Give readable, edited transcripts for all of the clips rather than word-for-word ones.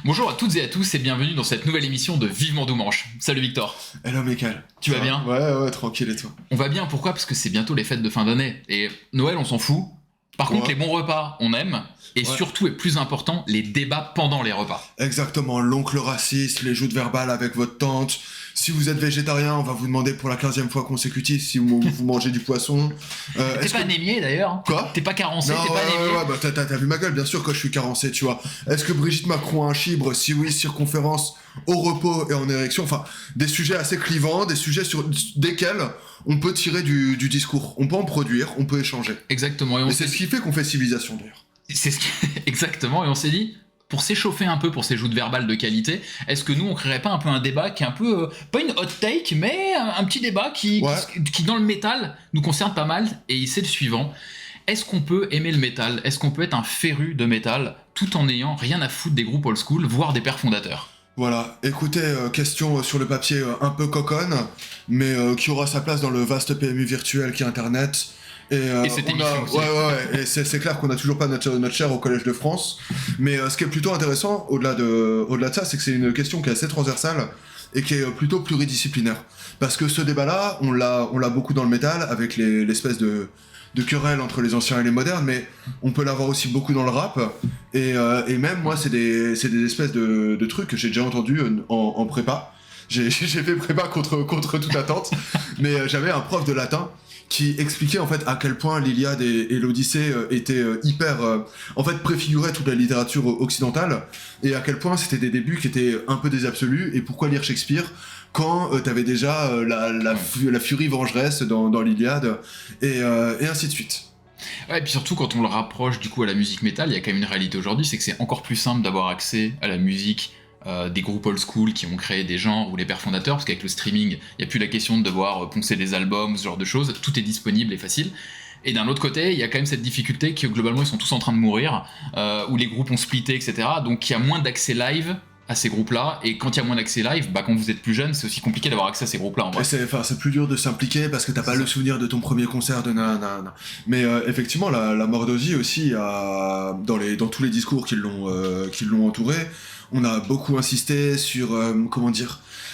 Bonjour à toutes et à tous et bienvenue dans cette nouvelle émission de Vivement Doumanche. Salut Victor. Hello Michael. Tu vas bien? Ouais, tranquille et toi? On va bien, pourquoi? Parce que c'est bientôt les fêtes de fin d'année. Et Noël, on s'en fout. Par contre, les bons repas, on aime. Et surtout, et plus important, les débats pendant les repas. Exactement, l'oncle raciste, les joutes verbales avec votre tante. Si vous êtes végétarien, on va vous demander pour la 15e fois consécutive si vous mangez du poisson. T'es pas anémié d'ailleurs? Quoi? T'es pas carencé, non, t'es pas anémié? Ouais, bah t'as vu ma gueule, bien sûr que je suis carencé, tu vois. Est-ce que Brigitte Macron a un chibre? Si oui, circonférence, au repos et en érection. Enfin, des sujets assez clivants, des sujets sur desquels on peut tirer du discours. On peut en produire, on peut échanger. Exactement. Et c'est ce qui fait qu'on fait civilisation d'ailleurs. Exactement, et on s'est dit, pour s'échauffer un peu pour ces joutes verbales de qualité, est-ce que nous on créerait pas un peu un débat qui est un peu, pas une hot take, mais un petit débat qui dans le métal nous concerne pas mal, et c'est le suivant. Est-ce qu'on peut aimer le métal? Est-ce qu'on peut être un féru de métal tout en n'ayant rien à foutre des groupes old school, voire des pères fondateurs? Voilà, écoutez, question sur le papier un peu coconne, mais qui aura sa place dans le vaste PMU virtuel qui est Internet. Et cette émission aussi. Et c'est clair qu'on n'a toujours pas notre chaire au Collège de France, mais ce qui est plutôt intéressant, au-delà de ça, c'est que c'est une question qui est assez transversale et qui est plutôt pluridisciplinaire. Parce que ce débat-là, on l'a beaucoup dans le métal, avec l'espèce de querelle entre les anciens et les modernes, mais on peut l'avoir aussi beaucoup dans le rap, et même moi, c'est des espèces de trucs que j'ai déjà entendus en prépa. J'ai fait prépa contre toute attente, mais j'avais un prof de latin qui expliquait en fait à quel point l'Iliade et l'Odyssée étaient hyper... en fait préfiguraient toute la littérature occidentale, et à quel point c'était des débuts qui étaient un peu des absolus, et pourquoi lire Shakespeare quand t'avais déjà la furie vengeresse dans l'Iliade, et ainsi de suite. Ouais, et puis surtout quand on le rapproche du coup à la musique métal, il y a quand même une réalité aujourd'hui, c'est que c'est encore plus simple d'avoir accès à la musique des groupes old school qui ont créé des genres ou les pères fondateurs, parce qu'avec le streaming, il n'y a plus la question de devoir poncer des albums, ce genre de choses, tout est disponible et facile. Et d'un autre côté, il y a quand même cette difficulté que globalement ils sont tous en train de mourir, où les groupes ont splitté, etc. Donc il y a moins d'accès live à ces groupes-là, et quand il y a moins d'accès live, bah quand vous êtes plus jeune, c'est aussi compliqué d'avoir accès à ces groupes-là en vrai. C'est plus dur de s'impliquer parce que t'as pas le souvenir de ton premier concert de nanana. Mais effectivement, la mort d'Ozzy aussi, dans tous les discours qui l'ont entouré, on a beaucoup insisté sur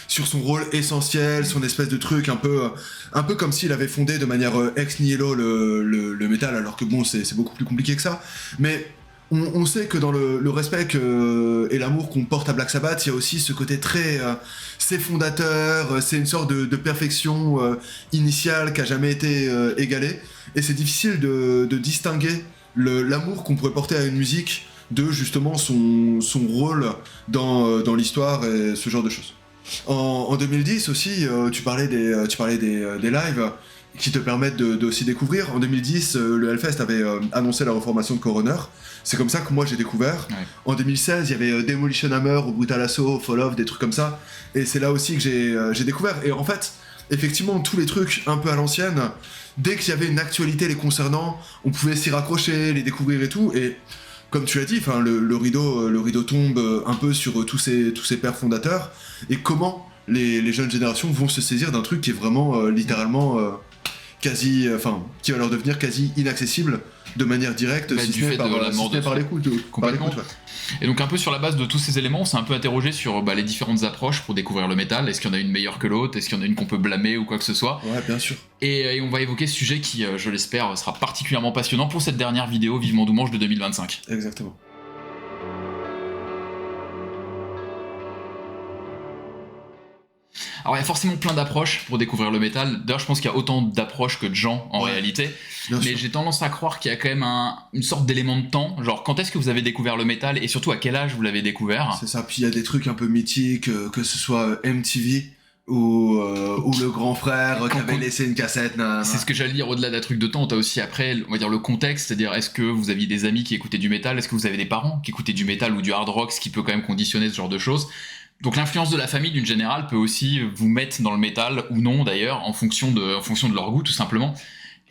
sur son rôle essentiel, son espèce de truc un peu comme s'il avait fondé de manière ex nihilo le métal, alors que bon, c'est beaucoup plus compliqué que ça. Mais on sait que dans le respect et l'amour qu'on porte à Black Sabbath, il y a aussi ce côté très... c'est fondateur, c'est une sorte de perfection initiale qui a jamais été égalée. Et c'est difficile de distinguer l'amour qu'on pourrait porter à une musique de justement son rôle dans l'histoire et ce genre de choses. En 2010 aussi, tu parlais des lives qui te permettent de aussi découvrir. En 2010, le Hellfest avait annoncé la reformation de Coroner. C'est comme ça que moi j'ai découvert. Ouais. En 2016, il y avait Demolition Hammer ou Brutal Assault, Fall Off, des trucs comme ça. Et c'est là aussi que j'ai découvert. Et en fait, effectivement, tous les trucs un peu à l'ancienne, dès qu'il y avait une actualité les concernant, on pouvait s'y raccrocher, les découvrir et tout. Et comme tu l'as dit, le rideau tombe un peu sur tous ces pères fondateurs. Et comment les jeunes générations vont se saisir d'un truc qui est vraiment littéralement qui va leur devenir quasi inaccessible de manière directe, si ce n'est par l'écoute. Complètement. Et donc un peu sur la base de tous ces éléments, on s'est un peu interrogé sur les différentes approches pour découvrir le métal. Est-ce qu'il y en a une meilleure que l'autre? Est-ce qu'il y en a une qu'on peut blâmer ou quoi que ce soit? Ouais, bien sûr. Et on va évoquer ce sujet qui, je l'espère, sera particulièrement passionnant pour cette dernière vidéo Vivement Doumanche de 2025. Exactement. Alors il y a forcément plein d'approches pour découvrir le métal. D'ailleurs je pense qu'il y a autant d'approches que de gens en réalité. Mais j'ai tendance à croire qu'il y a quand même une sorte d'élément de temps. Genre quand est-ce que vous avez découvert le métal et surtout à quel âge vous l'avez découvert? C'est ça, puis il y a des trucs un peu mythiques, que ce soit MTV ou le grand frère qui avait laissé une cassette. C'est ce que j'allais dire, au-delà d'un truc de temps, t'as aussi après, on va dire le contexte, c'est-à-dire est-ce que vous aviez des amis qui écoutaient du métal? Est-ce que vous avez des parents qui écoutaient du métal ou du hard rock, ce qui peut quand même conditionner ce genre de choses? Donc l'influence de la famille d'une générale peut aussi vous mettre dans le métal ou non d'ailleurs en fonction de leur goût tout simplement.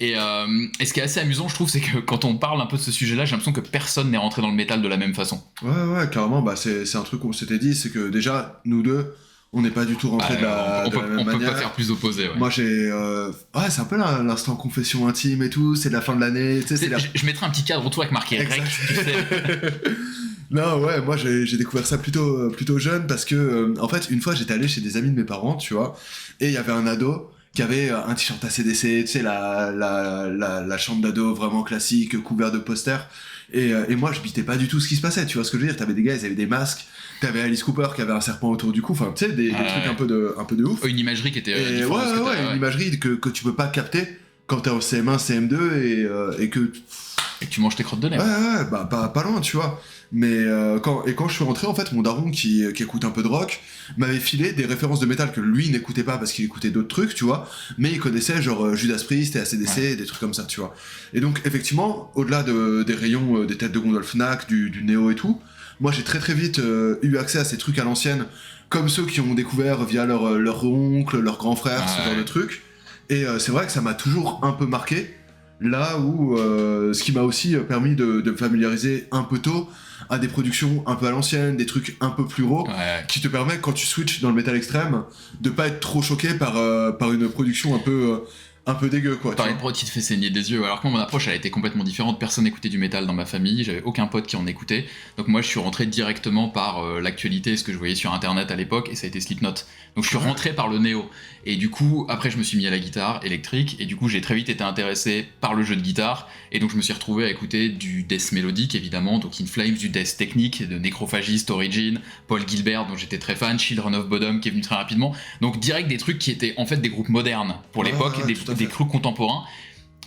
Et ce qui est assez amusant je trouve c'est que quand on parle un peu de ce sujet là j'ai l'impression que personne n'est rentré dans le métal de la même façon. Ouais carrément, c'est un truc qu'on s'était dit, c'est que déjà nous deux on n'est pas du tout rentrés de la même manière. On peut pas faire plus opposé. Ouais. Moi j'ai... c'est un peu l'instant confession intime et tout, c'est la fin de l'année. Je mettrai un petit cadre autour avec marqué REC, tu sais. Non, ouais, moi j'ai découvert ça plutôt jeune parce que, en fait, une fois j'étais allé chez des amis de mes parents, tu vois, et il y avait un ado qui avait un t-shirt AC/DC, tu sais, la chambre d'ado vraiment classique, couvert de posters, et moi je bitais pas du tout ce qui se passait, tu vois ce que je veux dire, t'avais des gars, ils avaient des masques, t'avais Alice Cooper qui avait un serpent autour du cou, enfin, tu sais, des trucs un peu de ouf. Une imagerie qui était Et différente. une imagerie que tu peux pas capter quand t'es en CM1, CM2 et que Et que tu manges tes crottes de nez. ouais, bah pas loin, tu vois. Mais quand je suis rentré, en fait, mon daron qui écoute un peu de rock m'avait filé des références de métal que lui n'écoutait pas parce qu'il écoutait d'autres trucs, tu vois. Mais il connaissait genre Judas Priest et AC/DC, Ouais. des trucs comme ça, tu vois. Et donc, effectivement, au-delà des rayons des têtes de gondole Fnac, du Néo et tout, moi j'ai très très vite eu accès à ces trucs à l'ancienne, comme ceux qui ont découvert via leur oncle, leur grand frère, ce genre de trucs. Et c'est vrai que ça m'a toujours un peu marqué. Là où ce qui m'a aussi permis de me familiariser un peu tôt à des productions un peu à l'ancienne, des trucs un peu plus raw, Ouais. qui te permet quand tu switches dans le métal extrême de pas être trop choqué par une production un peu dégueu, quoi. Tu Parler de vois. prod qui te fait saigner des yeux, alors que moi mon approche elle a été complètement différente, personne n'écoutait du métal dans ma famille, j'avais aucun pote qui en écoutait, donc moi je suis rentré directement par l'actualité, ce que je voyais sur internet à l'époque, et ça a été Slipknot. Donc je suis rentré par le néo, et du coup après je me suis mis à la guitare électrique, et du coup j'ai très vite été intéressé par le jeu de guitare, et donc je me suis retrouvé à écouter du death mélodique évidemment, donc In Flames, du death technique, de Necrophagist, Origin, Paul Gilbert dont j'étais très fan, Children of Bodom qui est venu très rapidement, donc direct des trucs qui étaient en fait des groupes modernes pour l'époque, Tout à des fait. groupes contemporains.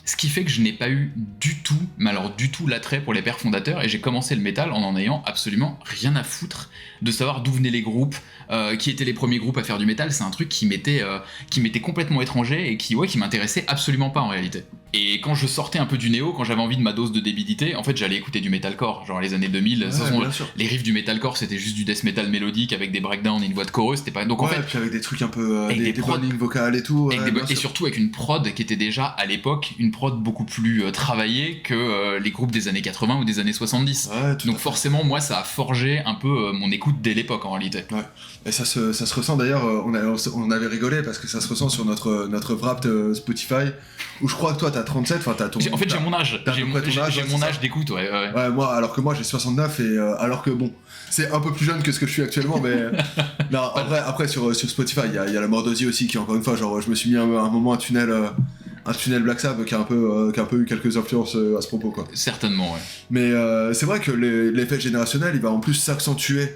Ce qui fait que je n'ai pas eu du tout, mais alors du tout l'attrait pour les pères fondateurs, et j'ai commencé le métal en ayant absolument rien à foutre de savoir d'où venaient les groupes, qui étaient les premiers groupes à faire du métal. C'est un truc qui m'était complètement étranger et qui m'intéressait absolument pas en réalité. Et quand je sortais un peu du néo, quand j'avais envie de ma dose de débilité, en fait j'allais écouter du metalcore, genre les années 2000. De toute façon, Bien sûr. les riffs du metalcore c'était juste du death metal mélodique avec des breakdowns et une voix de chorus, c'était pas. Donc en Ouais, fait, puis avec des trucs un peu avec des des prods. bondings vocales et tout. Avec Ouais, bien et sûr. surtout avec une prod qui était déjà à l'époque une prod beaucoup plus travaillée que les groupes des années 80 ou des années 70. Ouais, tout à Donc fait. forcément moi ça a forgé un peu mon écoute dès l'époque en réalité. Ouais. Et ça se ressent d'ailleurs, on avait rigolé parce que ça se ressent sur notre Wrapped Spotify, où je crois que toi t'as 37, enfin t'as ton. En fait j'ai mon âge, t'as à peu près ton âge, j'ai ouais, mon c'est âge ça. d'écoute, ouais. Ouais, moi, alors que moi j'ai 69, et alors que bon, c'est un peu plus jeune que ce que je suis actuellement, mais. Non, en vrai, après sur Spotify, il y a la mort d'Ozzy aussi, qui encore une fois, genre, je me suis mis un moment un tunnel Black Sabbath qui a un peu eu quelques influences à ce propos, quoi. Certainement, ouais. Mais c'est vrai que l'effet générationnel, il va en plus s'accentuer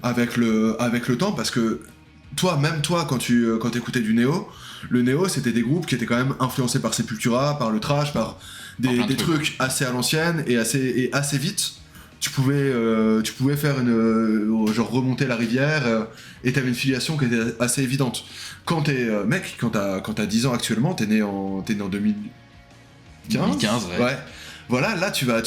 avec le temps, parce que même toi, quand t'écoutais du néo, le néo, c'était des groupes qui étaient quand même influencés par Sepultura, par le thrash, par plein de des trucs assez à l'ancienne et assez vite. Tu pouvais faire genre remonter la rivière, et t'avais une filiation qui était assez évidente. Quand t'as 10 ans actuellement, t'es né en 2015. 2015, ouais. Ouais. Voilà, là tu vas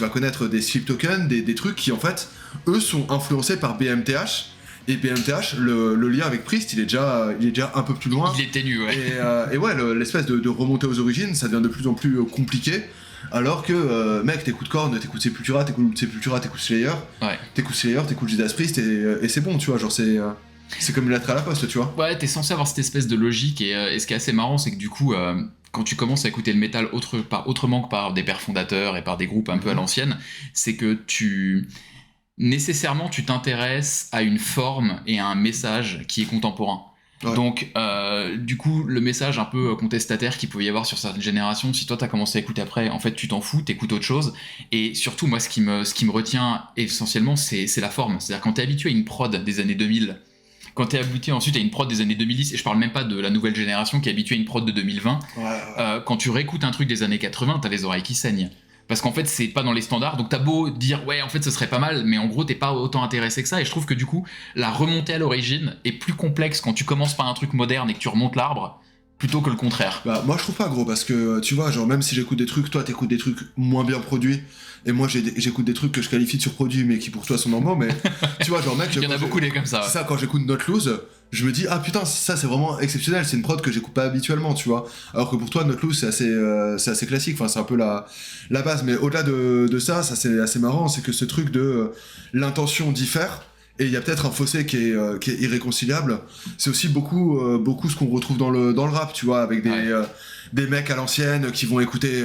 connaître des Sleep Tokens, des trucs qui en fait, eux sont influencés par BMTH. Et BMTH, le lien avec Priest, il est déjà un peu plus loin. Il est ténu, ouais. Et ouais, l'espèce de remontée aux origines, ça devient de plus en plus compliqué. Alors que, mec, t'écoutes Korn, t'écoutes Sepultura, t'écoutes Slayer, Ouais. t'écoutes Judas Priest, et c'est bon, tu vois, genre c'est comme une lettre à la poste, tu vois. Ouais, t'es censé avoir cette espèce de logique, et ce qui est assez marrant, c'est que du coup, quand tu commences à écouter le métal autrement que par des pères fondateurs et par des groupes un peu à l'ancienne, c'est que nécessairement tu t'intéresses à une forme et à un message qui est contemporain. Ouais. Donc, du coup, le message un peu contestataire qu'il pouvait y avoir sur certaines générations, si toi t'as commencé à écouter après, en fait tu t'en fous, t'écoutes autre chose. Et surtout, moi, ce qui me retient essentiellement, c'est la forme. C'est-à-dire quand t'es habitué à une prod des années 2000, quand t'es habitué ensuite à une prod des années 2010, et je parle même pas de la nouvelle génération qui est habituée à une prod de 2020, quand tu réécoutes un truc des années 80, t'as les oreilles qui saignent. Parce qu'en fait, c'est pas dans les standards, donc t'as beau dire ouais, en fait, ce serait pas mal, mais en gros, t'es pas autant intéressé que ça. Et je trouve que du coup, la remontée à l'origine est plus complexe quand tu commences par un truc moderne et que tu remontes l'arbre, plutôt que le contraire. Bah, moi je trouve pas, gros, parce que tu vois, genre, même si j'écoute des trucs, toi t'écoutes des trucs moins bien produits, et moi j'écoute des trucs que je qualifie de surproduits, mais qui pour toi sont normaux, mais tu vois, genre, mec, Il y en a beaucoup des comme ça. c'est ça, quand j'écoute Not Lose, je me dis, ah putain, ça c'est vraiment exceptionnel, c'est une prod que j'écoute pas habituellement, tu vois. Alors que pour toi, Not Lose, c'est assez classique, enfin, c'est un peu la base, mais au-delà de ça c'est assez marrant, c'est que ce truc de l'intention diffère, Et il y a peut-être un fossé qui est irréconciliable. C'est aussi beaucoup ce qu'on retrouve dans le rap, tu vois, avec des mecs à l'ancienne qui vont écouter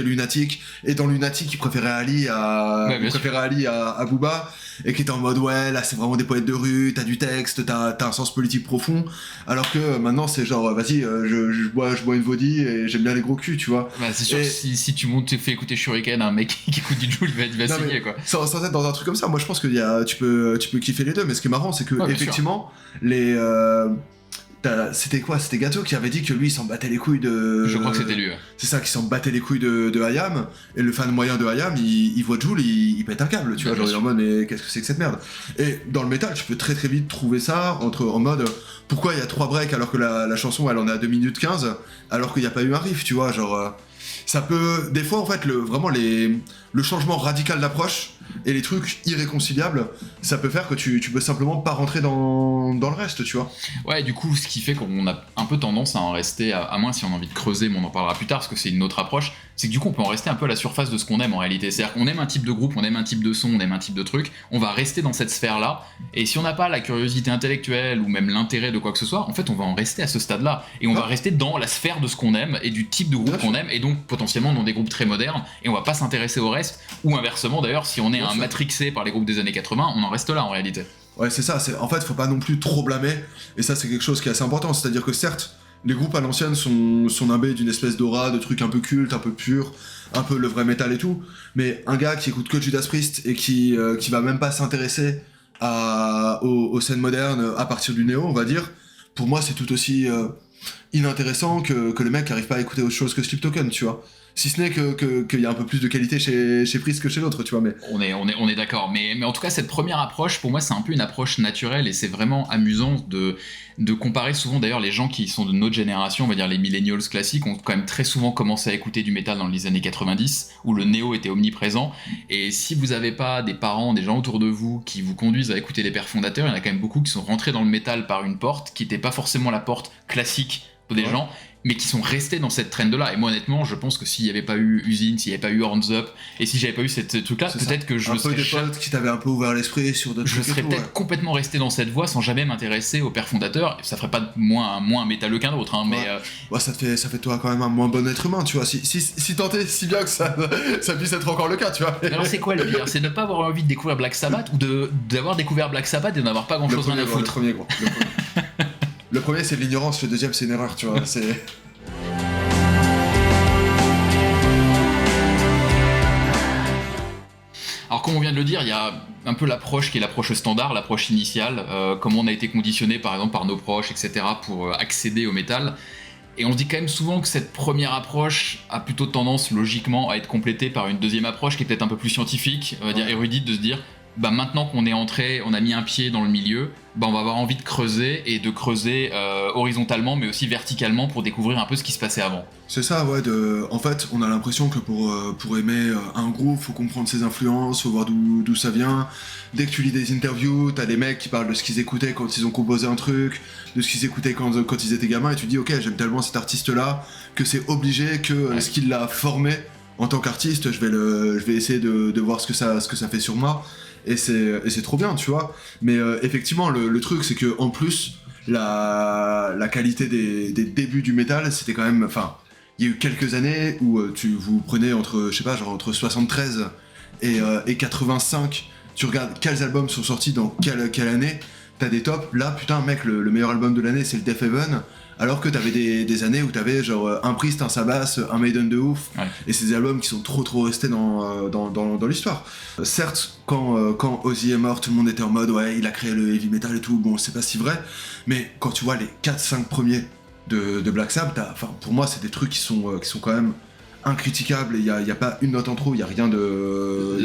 Lunatic, et dans Lunatic ils préféraient Ali à Booba, et qui étaient en mode ouais, là c'est vraiment des poètes de rue, t'as du texte, t'as un sens politique profond, alors que maintenant c'est genre vas-y, je bois une vodie et j'aime bien les gros culs, tu vois. Bah, c'est sûr que si tu fais écouter Shuriken à un mec qui écoute du Jul, il va signer, quoi. Sans être dans un truc comme ça, moi je pense que tu peux kiffer les deux, mais ce qui est marrant c'est que effectivement c'était quoi? C'était Gato qui avait dit que lui il s'en battait les couilles de... Je crois que c'était lui. Ouais. C'est ça, qui s'en battait les couilles de IAM, et le fan moyen de IAM, il voit Jul, il pète un câble, tu vois, genre il est en mode mais qu'est-ce que c'est que cette merde? Et dans le métal, tu peux très très vite trouver ça en mode pourquoi il y a 3 breaks alors que la chanson elle en a 2 minutes 15 alors qu'il n'y a pas eu un riff, tu vois, genre... ça peut... Des fois en fait le changement radical d'approche et les trucs irréconciliables, ça peut faire que tu peux simplement pas rentrer dans le reste, tu vois. Ouais, du coup, ce qui fait qu'on a un peu tendance à en rester, à moins si on a envie de creuser, mais on en parlera plus tard parce que c'est une autre approche, c'est que du coup on peut en rester un peu à la surface de ce qu'on aime en réalité. C'est-à-dire qu'on aime un type de groupe, on aime un type de son, on aime un type de truc, on va rester dans cette sphère-là, et si on n'a pas la curiosité intellectuelle ou même l'intérêt de quoi que ce soit, en fait on va en rester à ce stade-là, et on va rester dans la sphère de ce qu'on aime et du type de groupe qu'on aime, et donc potentiellement dans des groupes très modernes, et on va pas s'intéresser au reste, ou inversement d'ailleurs, si on est un matrixé par les groupes des années 80, on en reste là en réalité. Ouais, c'est ça, en fait faut pas non plus trop blâmer, et ça c'est quelque chose qui est assez important, c'est-à-dire que certes, les groupes à l'ancienne sont imbés d'une espèce d'aura, de trucs un peu cultes, un peu purs, un peu le vrai métal et tout, mais un gars qui écoute que Judas Priest et qui va même pas s'intéresser aux scènes modernes à partir du néo, on va dire, pour moi c'est tout aussi inintéressant que le mec qui arrive pas à écouter autre chose que Sleep Token, tu vois. Si ce n'est qu'il y a un peu plus de qualité chez Priest que chez l'autre, tu vois, mais... On est d'accord, mais en tout cas, cette première approche, pour moi, c'est un peu une approche naturelle, et c'est vraiment amusant de comparer souvent, d'ailleurs, les gens qui sont de notre génération, on va dire les millennials classiques, ont quand même très souvent commencé à écouter du métal dans les années 90, où le néo était omniprésent, et si vous avez pas des parents, des gens autour de vous qui vous conduisent à écouter les pères fondateurs, il y en a quand même beaucoup qui sont rentrés dans le métal par une porte qui n'était pas forcément la porte classique des gens, mais qui sont restés dans cette trend-là. Et moi, honnêtement, je pense que s'il n'y avait pas eu Usine, s'il n'y avait pas eu Horns Up, et si j'avais pas eu cette truc-là, peut-être que je un peu des potes qui t'avaient un peu ouvert l'esprit sur d'autres trucs. Je serais peut-être complètement resté dans cette voie sans jamais m'intéresser aux pères fondateurs. Ça ferait pas de moi un métalleux qu'un autre, hein, mais... Ouais, ça fait toi quand même un moins bon être humain, tu vois. Si tant est si bien que ça puisse être encore le cas, tu vois. Alors c'est quoi le pire? C'est de ne pas avoir envie de découvrir Black Sabbath, ou d'avoir découvert Black Sabbath et de n'avoir pas grand-chose rien à foutre? Le premier, gros. Le premier, c'est de l'ignorance, le deuxième, c'est une erreur, tu vois. C'est... Alors comme on vient de le dire, il y a un peu l'approche qui est l'approche standard, l'approche initiale, comment on a été conditionné par exemple par nos proches, etc. pour accéder au métal. Et on se dit quand même souvent que cette première approche a plutôt tendance logiquement à être complétée par une deuxième approche qui est peut-être un peu plus scientifique, on va dire érudite, de se dire bah maintenant qu'on est entré, on a mis un pied dans le milieu, bah on va avoir envie de creuser, et de creuser horizontalement mais aussi verticalement pour découvrir un peu ce qui se passait avant. C'est ça, ouais. En fait, on a l'impression que pour aimer un groupe, faut comprendre ses influences, faut voir d'où ça vient. Dès que tu lis des interviews, t'as des mecs qui parlent de ce qu'ils écoutaient quand ils ont composé un truc, de ce qu'ils écoutaient quand ils étaient gamins, et tu te dis ok, j'aime tellement cet artiste-là que c'est obligé que ce qui l'a formé en tant qu'artiste, je vais essayer de voir ce que ça fait sur moi. Et c'est trop bien, tu vois. Mais effectivement, le truc, c'est que en plus, la qualité des débuts du métal, c'était quand même... Enfin, il y a eu quelques années où vous prenez entre 73 et 85, tu regardes quels albums sont sortis dans quelle année, t'as des tops. Là, putain, mec, le meilleur album de l'année, c'est le Death Heaven. Alors que t'avais des années où t'avais genre un Priest, un Sabbath, un Maiden de ouf, et c'est des albums qui sont trop restés dans l'histoire. Certes, quand Ozzy est mort, tout le monde était en mode ouais, il a créé le heavy metal et tout, bon c'est pas si vrai, mais quand tu vois les 4-5 premiers de Black Sabbath, pour moi c'est des trucs qui sont quand même incritiquable, il y a pas une note en trop, il y a rien de...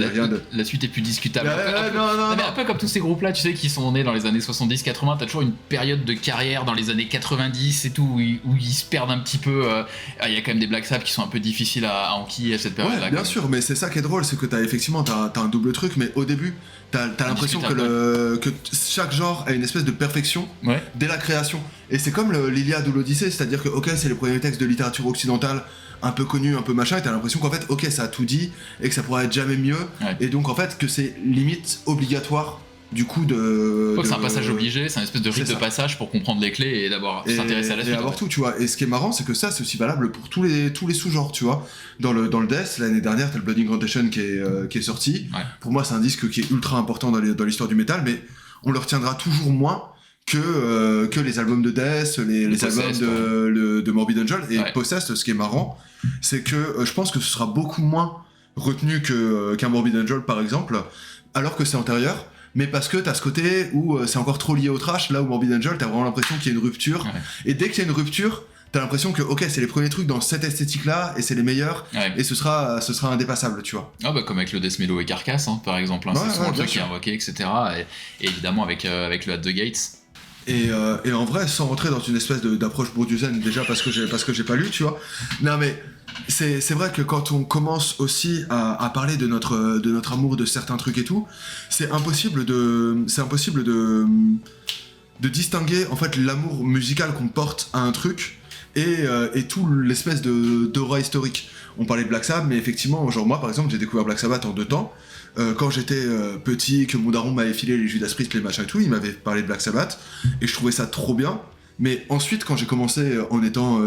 La suite est plus discutable. Non. Mais un peu comme tous ces groupes là, tu sais, qui sont nés dans les années 70-80, t'as toujours une période de carrière dans les années 90 et tout, où ils se perdent un petit peu. Il y a quand même des Black Sabbath qui sont un peu difficiles à enquiller à cette période-là. Ouais, bien sûr, mais c'est ça qui est drôle, c'est que t'as un double truc, mais au début, t'as l'impression que chaque genre a une espèce de perfection dès la création. Et c'est comme l'Iliade ou l'Odyssée, c'est-à-dire que ok, c'est les premiers textes de littérature occidentale, un peu connu, un peu machin, et t'as l'impression qu'en fait, ok, ça a tout dit, et que ça pourrait être jamais mieux, et donc en fait, que c'est limite obligatoire du coup C'est un passage obligé, c'est un espèce de rite de passage pour comprendre les clés et d'abord s'intéresser à la suite. Et avoir tout, tu vois. Et ce qui est marrant, c'est que ça, c'est aussi valable pour tous les sous-genres, tu vois. Dans le Death, l'année dernière, t'as le Blood Incantation qui est sorti. Ouais. Pour moi, c'est un disque qui est ultra important dans l'histoire du métal, mais on le retiendra toujours moins que les albums de Death, les albums de Morbid Angel. Et Possessed, ce qui est marrant, c'est que je pense que ce sera beaucoup moins retenu qu'un Morbid Angel, par exemple, alors que c'est antérieur. Mais parce que t'as ce côté où c'est encore trop lié au trash, là où Morbid Angel, t'as vraiment l'impression qu'il y a une rupture. Ouais. Et dès qu'il y a une rupture, t'as l'impression que, ok, c'est les premiers trucs dans cette esthétique-là, et c'est les meilleurs, et ce sera indépassable, tu vois. Ah bah comme avec le Death Mellow et Carcass, hein, par exemple, hein, c'est souvent le truc qui est invoqué, etc. Et évidemment avec le At the Gates. Et en vrai, sans rentrer dans une espèce d'approche bourdieusienne, déjà parce que j'ai pas lu, tu vois. Non mais c'est vrai que quand on commence aussi à parler de notre amour de certains trucs et tout, c'est impossible de distinguer en fait l'amour musical qu'on porte à un truc et tout l'espèce d'aura historique. On parlait de Black Sabbath, mais effectivement, genre moi par exemple, j'ai découvert Black Sabbath en 2 temps. Quand j'étais petit, que mon daron m'avait filé les Judas Priest, les machins et tout, il m'avait parlé de Black Sabbath, et je trouvais ça trop bien. Mais ensuite, quand j'ai commencé en étant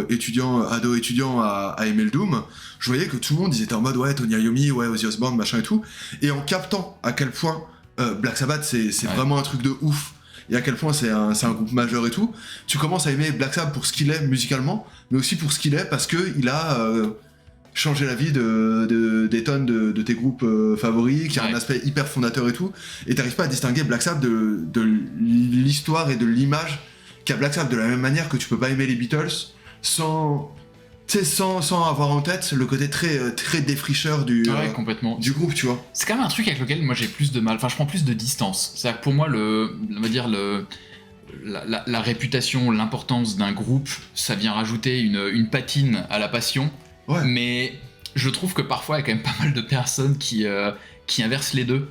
ado étudiant à aimer le Doom, je voyais que tout le monde, ils étaient en mode ouais, Tony Iommi, ouais, Ozzy Osbourne, machin et tout. Et en captant à quel point Black Sabbath, c'est vraiment un truc de ouf, et à quel point c'est un groupe majeur et tout, tu commences à aimer Black Sabbath pour ce qu'il est musicalement, mais aussi pour ce qu'il est parce qu'il a changé la vie des tonnes de tes groupes favoris, qui a un aspect hyper fondateur et tout, et t'arrives pas à distinguer Black Sabbath de l'histoire et de l'image qu'a Black Sabbath, de la même manière que tu peux pas aimer les Beatles sans avoir en tête le côté très défricheur du groupe, tu vois. C'est quand même un truc avec lequel moi j'ai plus de mal, enfin je prends plus de distance. C'est-à-dire que pour moi, on va dire la réputation, l'importance d'un groupe, ça vient rajouter une patine à la passion. Ouais. Mais je trouve que parfois il y a quand même pas mal de personnes qui inversent les deux.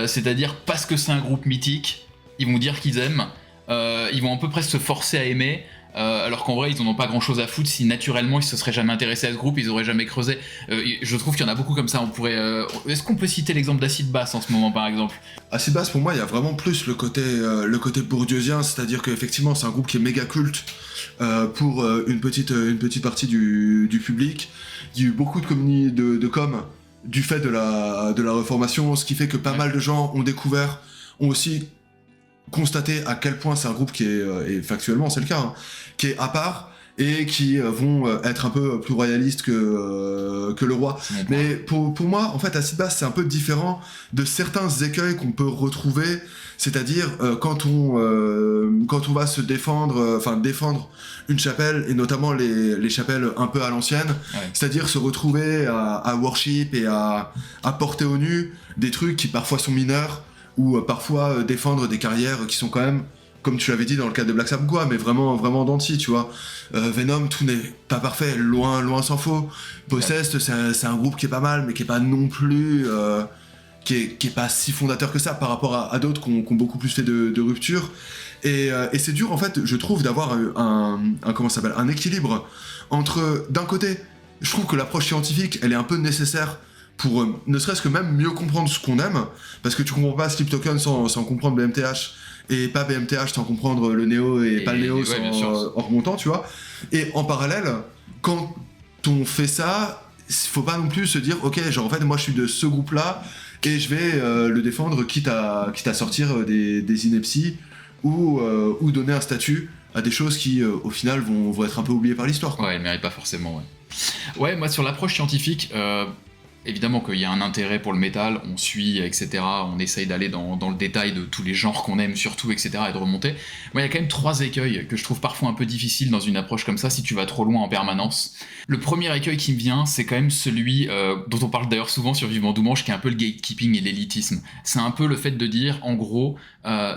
C'est-à-dire parce que c'est un groupe mythique, ils vont dire qu'ils aiment, ils vont à peu près se forcer à aimer, alors qu'en vrai ils en ont pas grand chose à foutre. Si naturellement ils se seraient jamais intéressés à ce groupe, ils auraient jamais creusé. Je trouve qu'il y en a beaucoup comme ça. On pourrait, est-ce qu'on peut citer l'exemple d'Acid Bass en ce moment par exemple? Acid Bass, pour moi il y a vraiment plus le côté bourdieusien, c'est-à-dire qu'effectivement c'est un groupe qui est méga culte pour une petite partie du public. Il y a eu beaucoup de com du fait de la réformation, ce qui fait que pas mal de gens ont aussi constaté à quel point c'est un groupe qui est, et factuellement c'est le cas, hein, qui est à part et qui vont être un peu plus royalistes que le roi. Mais pour moi, en fait, Acid Bass, c'est un peu différent de certains écueils qu'on peut retrouver, c'est-à-dire quand on va se défendre une chapelle, et notamment les chapelles un peu à l'ancienne, c'est-à-dire se retrouver à worship et à porter au nu des trucs qui parfois sont mineurs, ou parfois défendre des carrières qui sont quand même, comme tu l'avais dit dans le cadre de Black Sabbath, quoi, mais vraiment d'anti, tu vois. Venom, tout n'est pas parfait, loin s'en faut. Possessed, c'est un groupe qui est pas mal, mais qui est pas non plus... qui est pas si fondateur que ça par rapport à d'autres qui ont beaucoup plus fait de rupture. Et c'est dur, en fait, je trouve, d'avoir un équilibre entre, d'un côté, je trouve que l'approche scientifique, elle est un peu nécessaire pour ne serait-ce que même mieux comprendre ce qu'on aime, parce que tu comprends pas Sleep Token sans comprendre BMTH, et pas BMTH sans comprendre le néo, et pas le néo en remontant, tu vois. Et en parallèle, quand on fait ça, faut pas non plus se dire ok, genre en fait moi je suis de ce groupe là et je vais le défendre quitte à sortir des inepties ou donner un statut à des choses qui au final vont être un peu oubliées par l'histoire, quoi. Ouais, elles méritent pas forcément. Ouais, moi sur l'approche scientifique, évidemment qu'il y a un intérêt pour le métal, on suit, etc. On essaye d'aller dans le détail de tous les genres qu'on aime surtout, etc. et de remonter. Moi, il y a quand même 3 écueils que je trouve parfois un peu difficiles dans une approche comme ça si tu vas trop loin en permanence. Le premier écueil qui me vient, c'est quand même celui dont on parle d'ailleurs souvent sur Vivement Doux-Manche, qui est un peu le gatekeeping et l'élitisme. C'est un peu le fait de dire, en gros,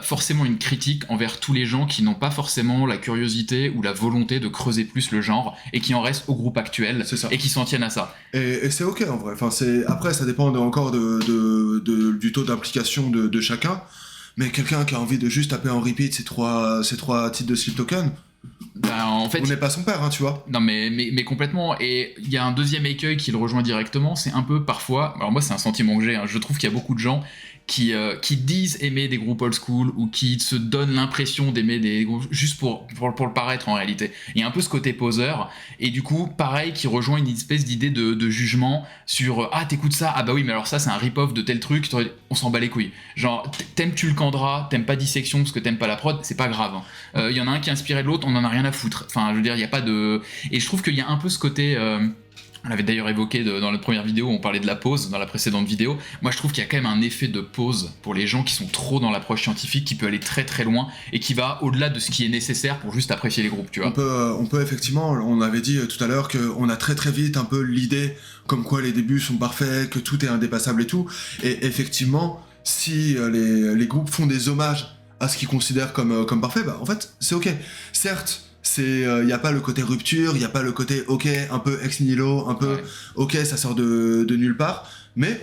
forcément une critique envers tous les gens qui n'ont pas forcément la curiosité ou la volonté de creuser plus le genre et qui en restent au groupe actuel et qui s'en tiennent à ça. Et c'est ok en vrai. Enfin, après, ça dépend encore du taux d'implication de chacun. Mais quelqu'un qui a envie de juste taper en repeat ces trois titres de Sleep Token, en fait, on n'est pas son père, hein, tu vois. Non, mais complètement. Et il y a un deuxième écueil qui le rejoint directement, c'est un peu parfois, alors moi c'est un sentiment que j'ai, hein, je trouve qu'il y a beaucoup de gens qui disent aimer des groupes old school ou qui se donnent l'impression d'aimer des groupes juste pour le paraître en réalité. Il y a un peu ce côté poseur, et du coup, pareil, qui rejoint une espèce d'idée de jugement sur ah, t'écoutes ça, ah bah oui, mais alors ça, c'est un rip-off de tel truc, on s'en bat les couilles. Genre, t'aimes Tulcandra, t'aimes pas Dissection parce que t'aimes pas la prod, c'est pas grave. Il y en a un qui est inspiré de l'autre, on en a rien à foutre. Enfin, je veux dire, il y a pas de. Et je trouve qu'il y a un peu ce côté. On l'avait d'ailleurs évoqué dans la première vidéo où on parlait de la pause, dans la précédente vidéo. Moi, je trouve qu'il y a quand même un effet de pause pour les gens qui sont trop dans l'approche scientifique, qui peut aller très très loin et qui va au-delà de ce qui est nécessaire pour juste apprécier les groupes, tu vois. On peut effectivement, on avait dit tout à l'heure qu'on a très très vite un peu l'idée comme quoi les débuts sont parfaits, que tout est indépassable et tout. Et effectivement, si les groupes font des hommages à ce qu'ils considèrent comme parfait, bah en fait, c'est ok. Certes, il n'y a pas le côté rupture, il n'y a pas le côté ok, un peu ex nihilo, un peu ok, ça sort de nulle part, mais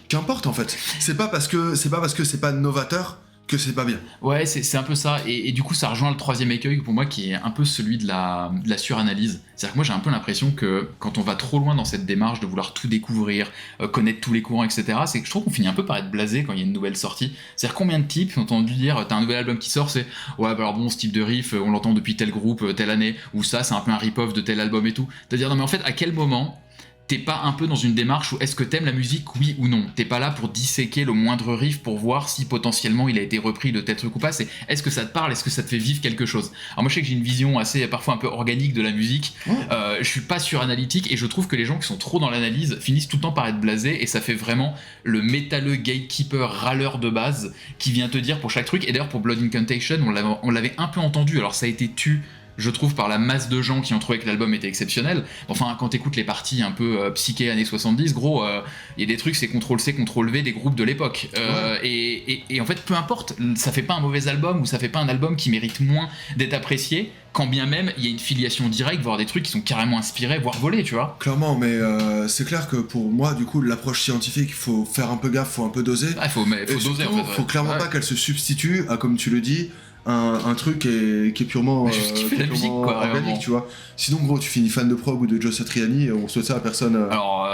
qu'importe en fait. C'est pas parce que c'est pas novateur que c'est pas bien. Ouais, c'est un peu ça, et du coup ça rejoint le troisième écueil pour moi qui est un peu celui de la suranalyse. C'est-à-dire que moi j'ai un peu l'impression que quand on va trop loin dans cette démarche de vouloir tout découvrir, connaître tous les courants, etc., c'est que je trouve qu'on finit un peu par être blasé quand il y a une nouvelle sortie. C'est-à-dire combien de types ont entendu dire t'as un nouvel album qui sort, c'est ouais bah alors bon, ce type de riff on l'entend depuis tel groupe, telle année, ou ça c'est un peu un rip-off de tel album et tout. C'est-à-dire non mais en fait à quel moment t'es pas un peu dans une démarche où est-ce que t'aimes la musique, oui ou non. T'es pas là pour disséquer le moindre riff pour voir si potentiellement il a été repris de tel truc ou pas. C'est est-ce que ça te parle, est-ce que ça te fait vivre quelque chose. Alors moi je sais que j'ai une vision assez parfois un peu organique de la musique. Je suis pas suranalytique et je trouve que les gens qui sont trop dans l'analyse finissent tout le temps par être blasés, et ça fait vraiment le métalleux gatekeeper râleur de base qui vient te dire pour chaque truc. Et d'ailleurs pour Blood Incantation on l'avait un peu entendu, alors ça a été je trouve, par la masse de gens qui ont trouvé que l'album était exceptionnel. Enfin, quand t'écoutes les parties un peu psyché années 70, gros, il y a des trucs, c'est CTRL-C, CTRL-V des groupes de l'époque. Et en fait, peu importe, ça fait pas un mauvais album ou ça fait pas un album qui mérite moins d'être apprécié, quand bien même il y a une filiation directe, voire des trucs qui sont carrément inspirés, voire volés, tu vois. Clairement, mais c'est clair que pour moi, du coup, l'approche scientifique, il faut faire un peu gaffe, faut un peu doser. Ah, faut doser, surtout, en fait. Faut clairement pas qu'elle se substitue à, comme tu le dis, un truc qui est purement, organique, tu vois. Sinon, gros, tu finis fan de prog ou de Joe Satriani, on souhaite ça à personne. Alors,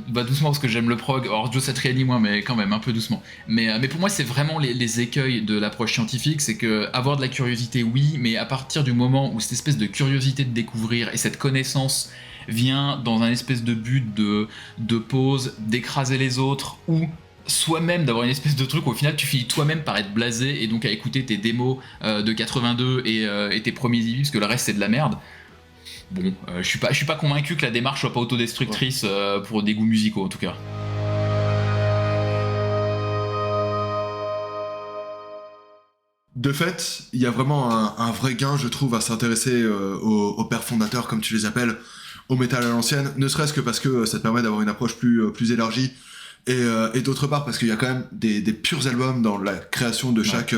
doucement parce que j'aime le prog. Alors, Joe Satriani, moi, mais quand même, un peu doucement. Mais pour moi, c'est vraiment les écueils de l'approche scientifique. C'est que avoir de la curiosité, oui, mais à partir du moment où cette espèce de curiosité de découvrir et cette connaissance vient dans un espèce de but de pause, d'écraser les autres, ou soi-même d'avoir une espèce de truc où au final tu finis toi-même par être blasé et donc à écouter tes démos de 82 et tes premiers EV parce que le reste c'est de la merde. Bon, je suis pas convaincu que la démarche soit pas autodestructrice pour des goûts musicaux en tout cas. De fait, il y a vraiment un vrai gain, je trouve, à s'intéresser aux pères fondateurs, comme tu les appelles, au métal à l'ancienne, ne serait-ce que parce que ça te permet d'avoir une approche plus élargie. Et d'autre part parce qu'il y a quand même des purs albums dans la création de chaque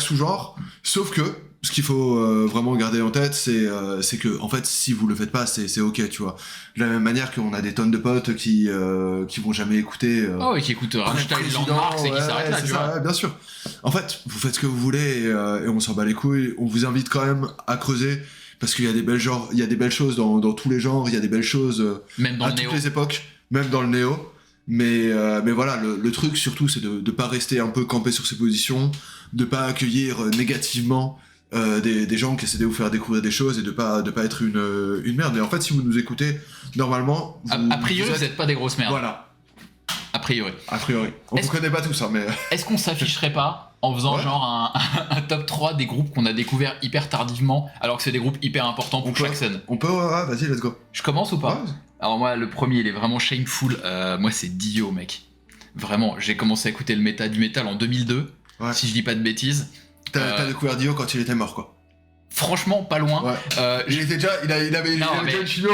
sous-genre, sauf que ce qu'il faut vraiment garder en tête, c'est que en fait si vous le faites pas, c'est ok, tu vois. De la même manière qu'on a des tonnes de potes qui vont jamais écouter qui écoutent Rammstein, Landmarks et qui s'arrêtent là, tu vois. Ouais, bien sûr. En fait, vous faites ce que vous voulez et on s'en bat les couilles. On vous invite quand même à creuser parce qu'il y a des belles choses dans tous les genres, il y a des belles choses même dans à toutes les époques, même dans le néo. Mais voilà, le truc surtout, c'est de pas rester un peu campé sur ses positions, de pas accueillir négativement des gens qui essaient de vous faire découvrir des choses et de pas être une merde. Et en fait, si vous nous écoutez, normalement... a priori, vous êtes pas des grosses merdes. Voilà. A priori. On vous connaît pas tous, hein, mais... Est-ce qu'on s'afficherait pas en faisant genre un top 3 des groupes qu'on a découvert hyper tardivement, alors que c'est des groupes hyper importants pour chaque scène? On peut, vas-y, let's go. Je commence ou pas? Ouais. Alors moi, le premier, il est vraiment shameful. Moi, c'est Dio, mec. Vraiment, j'ai commencé à écouter du métal en 2002, si je dis pas de bêtises. T'as découvert Dio quand il était mort, quoi. Franchement, pas loin. Ouais. Il avait déjà une chimio.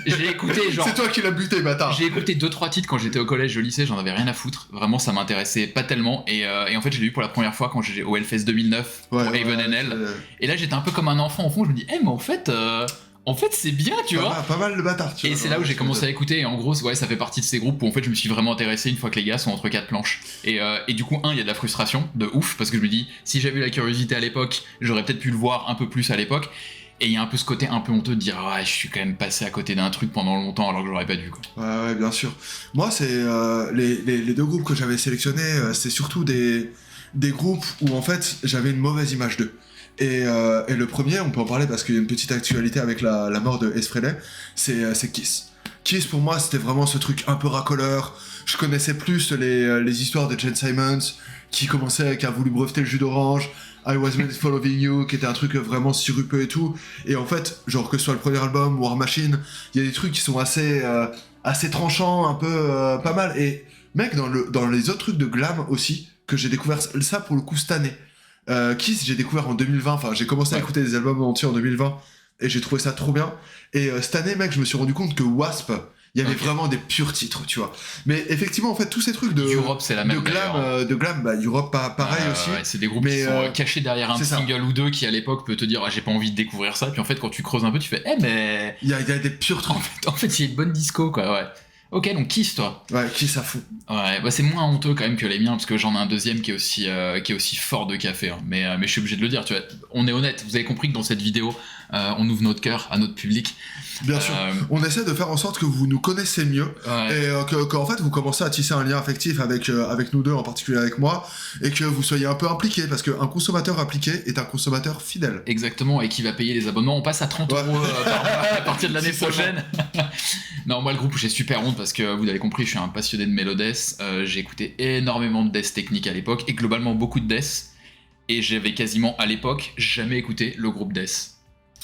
J'ai écouté genre... C'est toi qui l'as buté, bâtard. J'ai écouté 2-3 titres quand j'étais au collège, au lycée, j'en avais rien à foutre. Vraiment, ça m'intéressait pas tellement. Et en fait, je l'ai vu pour la première fois quand j'étais au Hellfest 2009 pour Haven NL. Et là, j'étais un peu comme un enfant au fond. Je me dis, mais en fait, c'est bien, tu vois. Pas mal de bâtards, tu vois. Et c'est là où j'ai commencé à écouter. Et en gros, ça fait partie de ces groupes où en fait, je me suis vraiment intéressé une fois que les gars sont entre quatre planches. Et du coup, il y a de la frustration de ouf parce que je me dis, si j'avais eu la curiosité à l'époque, j'aurais peut-être pu le voir un peu plus à l'époque. Et il y a un peu ce côté un peu honteux de dire je suis quand même passé à côté d'un truc pendant longtemps alors que j'aurais pas dû quoi. Ouais, bien sûr. Moi, c'est les deux groupes que j'avais sélectionnés, c'est surtout des groupes où en fait j'avais une mauvaise image d'eux. Et le premier, on peut en parler parce qu'il y a une petite actualité avec la mort de Ace Frehley, c'est Kiss. Kiss pour moi c'était vraiment ce truc un peu racoleur. Je connaissais plus les histoires de Gene Simmons qui a voulu breveter le jus d'orange. I Was Made Following You, qui était un truc vraiment sirupeux et tout. Et en fait, genre que ce soit le premier album, War Machine, il y a des trucs qui sont assez tranchants, un peu pas mal. Et mec, dans les autres trucs de glam aussi, que j'ai découvert ça pour le coup cette année. Kiss, j'ai découvert en 2020, enfin j'ai commencé à écouter des albums entiers en 2020, et j'ai trouvé ça trop bien. Et cette année, mec, je me suis rendu compte que Wasp, il y avait vraiment des purs titres, tu vois. Mais effectivement, en fait, tous ces trucs de Europe, c'est la même de glam, bah Europe pareil aussi. Ouais, c'est des groupes qui sont cachés derrière un single ou deux qui à l'époque peut te dire j'ai pas envie de découvrir ça. Puis en fait, quand tu creuses un peu, tu fais mais il y a des purs trucs. En fait, il y a une bonne disco quoi. Ouais. Ok, donc Kiss toi. Ouais, Kiss à fond. Ouais, bah c'est moins honteux quand même que les miens parce que j'en ai un deuxième qui est aussi fort de café. Hein. Mais je suis obligé de le dire. Tu vois, on est honnête. Vous avez compris que dans cette vidéo, on ouvre notre cœur à notre public. Bien sûr, on essaie de faire en sorte que vous nous connaissez mieux et qu'en fait vous commencez à tisser un lien affectif avec nous deux, en particulier avec moi, et que vous soyez un peu impliqués, parce qu'un consommateur impliqué est un consommateur fidèle. Exactement, et qui va payer les abonnements. On passe à 30 € à partir de l'année prochaine. Non, moi le groupe, j'ai super honte parce que vous avez compris, je suis un passionné de Melodeath. J'ai écouté énormément de death technique à l'époque, et globalement beaucoup de death, et j'avais quasiment à l'époque jamais écouté le groupe death.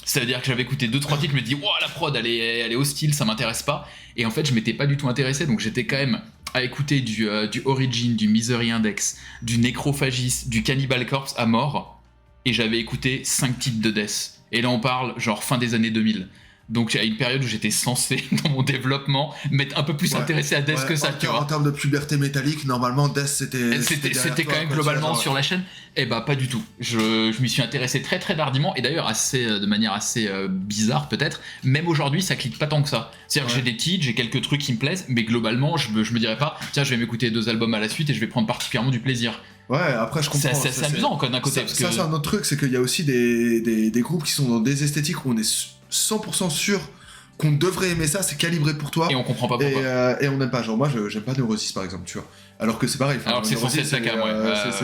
C'est-à-dire que j'avais écouté 2-3 titres, je me dis la prod elle est hostile, ça m'intéresse pas. Et en fait je m'étais pas du tout intéressé, donc j'étais quand même à écouter du Origin, du Misery Index, du Necrophagis, du Cannibal Corpse à mort. Et j'avais écouté 5 titres de death. Et là on parle genre fin des années 2000. Donc à une période où j'étais censé, dans mon développement, m'être un peu plus intéressé à Death que ça, tu vois. En termes de puberté métallique, normalement Death c'était quand même globalement sur la chaîne. Eh bah pas du tout. Je m'y suis intéressé très très tardivement, et d'ailleurs de manière assez bizarre peut-être. Même aujourd'hui ça clique pas tant que ça. C'est-à-dire que j'ai des titres, j'ai quelques trucs qui me plaisent, mais globalement je me dirais pas tiens je vais m'écouter 2 albums à la suite et je vais prendre particulièrement du plaisir. Ouais, après je comprends. C'est amusant quoi d'un côté. Ça c'est un autre truc, c'est qu'il y a aussi des groupes qui sont dans des esthétiques où on est 100% sûr qu'on devrait aimer ça, c'est calibré pour toi. Et on comprend pas pourquoi. Et on n'aime pas. Genre, moi, j'aime pas Neurosis par exemple, tu vois. Alors que c'est pareil. Alors que c'est censé être la cam,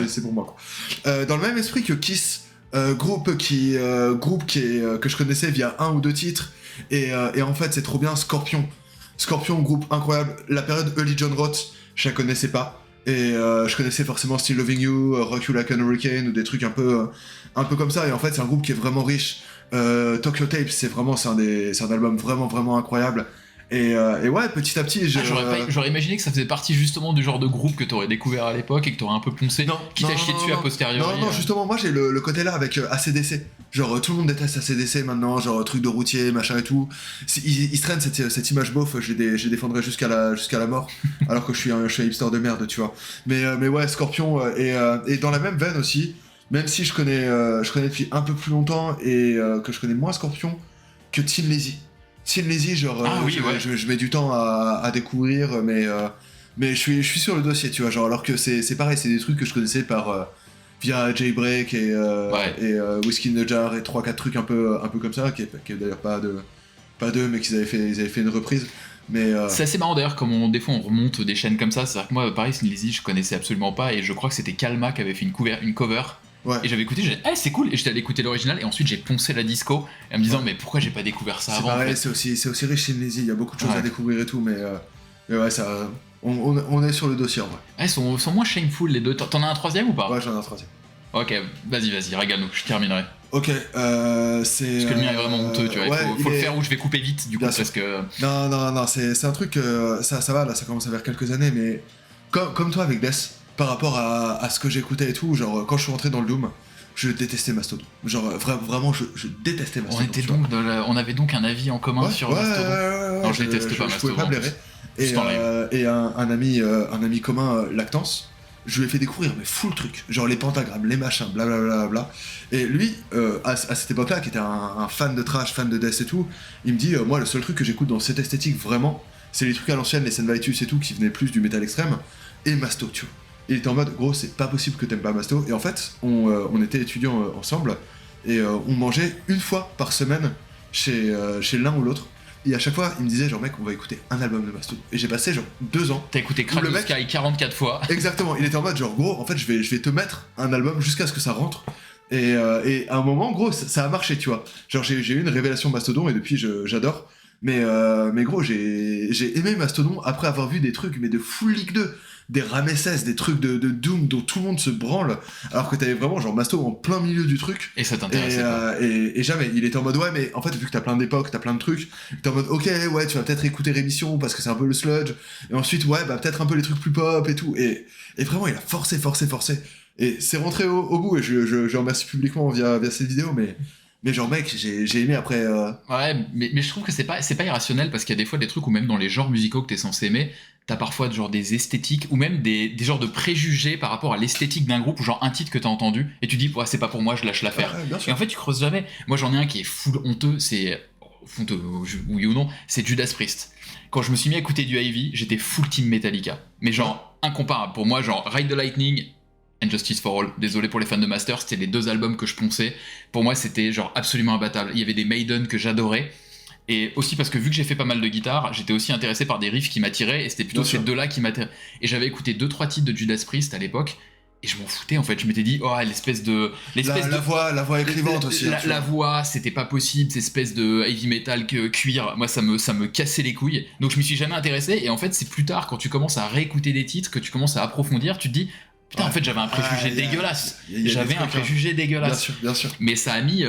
c'est pour moi, quoi. Dans le même esprit que Kiss, groupe que je connaissais via 1 ou 2 titres, et en fait, c'est trop bien. Scorpion, groupe incroyable. La période Early John Roth, je la connaissais pas. Et je connaissais forcément Still Loving You, Rock You Like an Hurricane, ou des trucs un peu comme ça. Et en fait, c'est un groupe qui est vraiment riche. Tokyo Tapes, c'est un album vraiment incroyable. Et ouais, petit à petit, j'aurais imaginé que ça faisait partie justement du genre de groupe que t'aurais découvert à l'époque et que t'aurais un peu poncé, qui t'a chié dessus a posteriori. Non, justement, moi j'ai le côté là avec AC/DC. Genre tout le monde déteste AC/DC maintenant, genre truc de routier, machin et tout. Ils se traînent cette image beauf, je les défendrai jusqu'à la mort, alors que je suis un hipster de merde, tu vois. Mais ouais, Scorpion, et dans la même veine aussi, même si je connais depuis un peu plus longtemps et que je connais moins Scorpion que Tin Lizzy. Tin Lizzy, genre, je mets du temps à découvrir, mais je suis sur le dossier, tu vois, genre, alors que c'est pareil, c'est des trucs que je connaissais via Jailbreak et Whiskey in the Jar et 3-4 trucs un peu comme ça, qui est d'ailleurs pas d'eux, mais qu'ils avaient fait une reprise. Mais c'est assez marrant d'ailleurs comme des fois on remonte des chaînes comme ça, c'est-à-dire que moi pareil Tin Lizzy je connaissais absolument pas, et je crois que c'était Kalma qui avait fait une cover. Ouais. Et j'avais écouté, j'ai dit c'est cool, et j'étais allé écouter l'original, et ensuite j'ai poncé la disco en me disant mais pourquoi j'ai pas découvert ça avant. Pareil, en fait. c'est aussi riche Tin Lizzy, il y a beaucoup de choses à découvrir et tout, mais ouais, ça, on est sur le dossier en vrai. Ils sont moins shameful les deux. T'en as un troisième ou pas? Ouais, j'en ai un troisième. Ok, vas-y, régale-nous, je terminerai. Ok, c'est. Parce que le mien est vraiment honteux, tu vois, il faut le faire, ou je vais couper vite du coup, parce que. Non, c'est un truc, ça va, là, ça commence à faire quelques années, mais comme toi avec Death, par rapport à ce que j'écoutais et tout, genre quand je suis rentré dans le Doom, je détestais Mastodon. Genre vraiment, je détestais Mastodon. On avait donc un avis en commun sur Mastodon. Non, je déteste pas Mastodon. Je pouvais pas blairer. Et un ami commun, Lactance, je lui ai fait découvrir mais full truc, genre les pentagrammes, les machins, blablabla. Et lui, à cette époque-là, qui était un fan de trash, fan de death et tout, il me dit moi le seul truc que j'écoute dans cette esthétique vraiment, c'est les trucs à l'ancienne, les Senvitus et tout, qui venaient plus du métal extrême, et Masto, tu vois. Il était en mode gros, c'est pas possible que t'aimes pas Masto. Et en fait, on était étudiants ensemble, Et on mangeait une fois par semaine chez l'un ou l'autre. Et à chaque fois, il me disait genre mec, on va écouter un album de Mastodon. Et j'ai passé genre 2 ans. T'as écouté Crack the Sky 44 fois. Exactement, il était en mode genre gros, en fait je vais te mettre un album jusqu'à ce que ça rentre. Et à un moment, gros, ça a marché, tu vois. Genre j'ai eu une révélation Mastodon et depuis j'adore. Mais gros, j'ai aimé Mastodon après avoir vu des trucs, mais de Full League 2, des Ramesses, des trucs de Doom dont tout le monde se branle, alors que t'avais vraiment genre Mastodon en plein milieu du truc. Et ça t'intéressait pas. Et jamais, il était en mode ouais, mais en fait, vu que t'as plein d'époques, t'as plein de trucs, t'es en mode ok, ouais, tu vas peut-être écouter Rémission parce que c'est un peu le sludge, et ensuite, ouais, bah peut-être un peu les trucs plus pop et tout. Et vraiment, il a forcé. Et c'est rentré au bout, et je remercie publiquement via cette vidéo, mais genre mec, j'ai aimé après. Ouais, mais je trouve que c'est pas irrationnel parce qu'il y a des fois des trucs où même dans les genres musicaux que t'es censé aimer, t'as parfois genre des esthétiques ou même des genres de préjugés par rapport à l'esthétique d'un groupe ou genre un titre que t'as entendu et tu dis ouais c'est pas pour moi, je lâche l'affaire. Ouais, et en fait tu creuses jamais. Moi j'en ai un qui est full honteux, c'est honteux, oui ou non, c'est Judas Priest. Quand je me suis mis à écouter du Ivy, j'étais full team Metallica, mais genre incomparable. Pour moi genre Ride the Lightning and Justice for All, désolé pour les fans de Master, c'était les 2 albums que je ponçais. Pour moi c'était genre absolument imbattable. Il y avait des Maiden que j'adorais. Et aussi parce que vu que j'ai fait pas mal de guitare, j'étais aussi intéressé par des riffs qui m'attiraient et c'était plutôt ces 2-là qui m'attiraient. Et j'avais écouté 2-3 titres de Judas Priest à l'époque et je m'en foutais en fait. Je m'étais dit, oh l'espèce de. La voix écrivante aussi. La voix, c'était pas possible, cette espèce de heavy metal cuir, moi ça me cassait les couilles. Donc je m'y suis jamais intéressé et en fait c'est plus tard quand tu commences à réécouter des titres, que tu commences à approfondir, tu te dis. Putain, en fait, j'avais un préjugé dégueulasse. J'avais un préjugé dégueulasse. Bien sûr. Mais ça a mis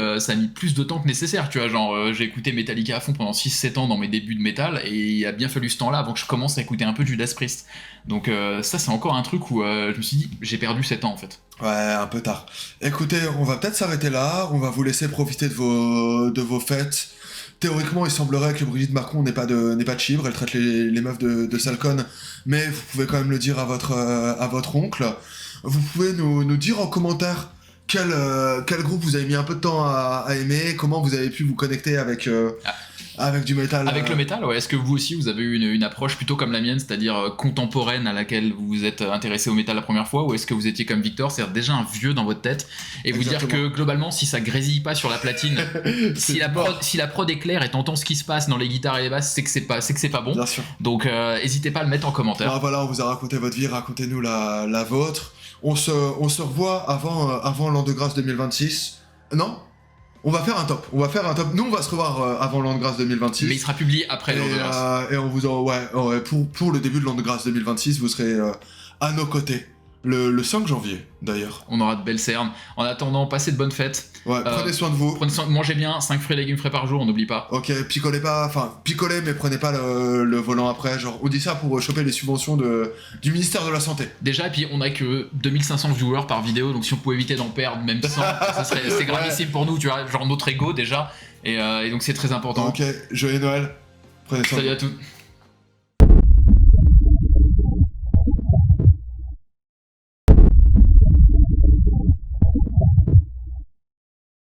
plus de temps que nécessaire, tu vois. Genre, j'ai écouté Metallica à fond pendant 6-7 ans dans mes débuts de métal, et il a bien fallu ce temps-là avant que je commence à écouter un peu Judas Priest. Donc, ça, c'est encore un truc où je me suis dit, j'ai perdu 7 ans en fait. Ouais, un peu tard. Écoutez, on va peut-être s'arrêter là. On va vous laisser profiter de vos fêtes. Théoriquement, il semblerait que Brigitte Macron n'ait pas de chibre, elle traite les meufs de sales connes, mais vous pouvez quand même le dire à votre oncle. Vous pouvez nous dire en commentaire quel groupe vous avez mis un peu de temps à aimer, comment vous avez pu vous connecter avec du métal. Avec le métal, ouais. Est-ce que vous aussi vous avez eu une approche plutôt comme la mienne, c'est-à-dire contemporaine à laquelle vous vous êtes intéressé au métal la première fois, ou est-ce que vous étiez comme Victor, c'est-à-dire déjà un vieux dans votre tête, et vous dire que globalement si ça grésille pas sur la platine, si la prod est claire et t'entends ce qui se passe dans les guitares et les basses, c'est que c'est pas bon. Bien sûr. Donc n'hésitez pas à le mettre en commentaire. Alors voilà, on vous a raconté votre vie, racontez-nous la vôtre. On se revoit avant l'an de grâce 2026. Non ? On va faire un top. Nous, on va se revoir avant l'an de grâce 2026. Mais il sera publié après l'an de grâce. Et on vous en... Ouais, pour le début de l'an de grâce 2026, vous serez à nos côtés. Le 5 janvier, d'ailleurs. On aura de belles cernes. En attendant, passez de bonnes fêtes. Ouais, prenez soin de vous. Mangez bien, 5 fruits et légumes frais par jour, on n'oublie pas. Ok, picolez, mais prenez pas le volant après. Genre, on dit ça pour choper les subventions du ministère de la Santé. Déjà, et puis on a que 2500 viewers par vidéo, donc si on pouvait éviter d'en perdre même 100, c'est gravissime pour nous, tu vois, genre notre ego déjà. Et donc c'est très important. Ok, joyeux Noël. Prenez soin. Salut à tous.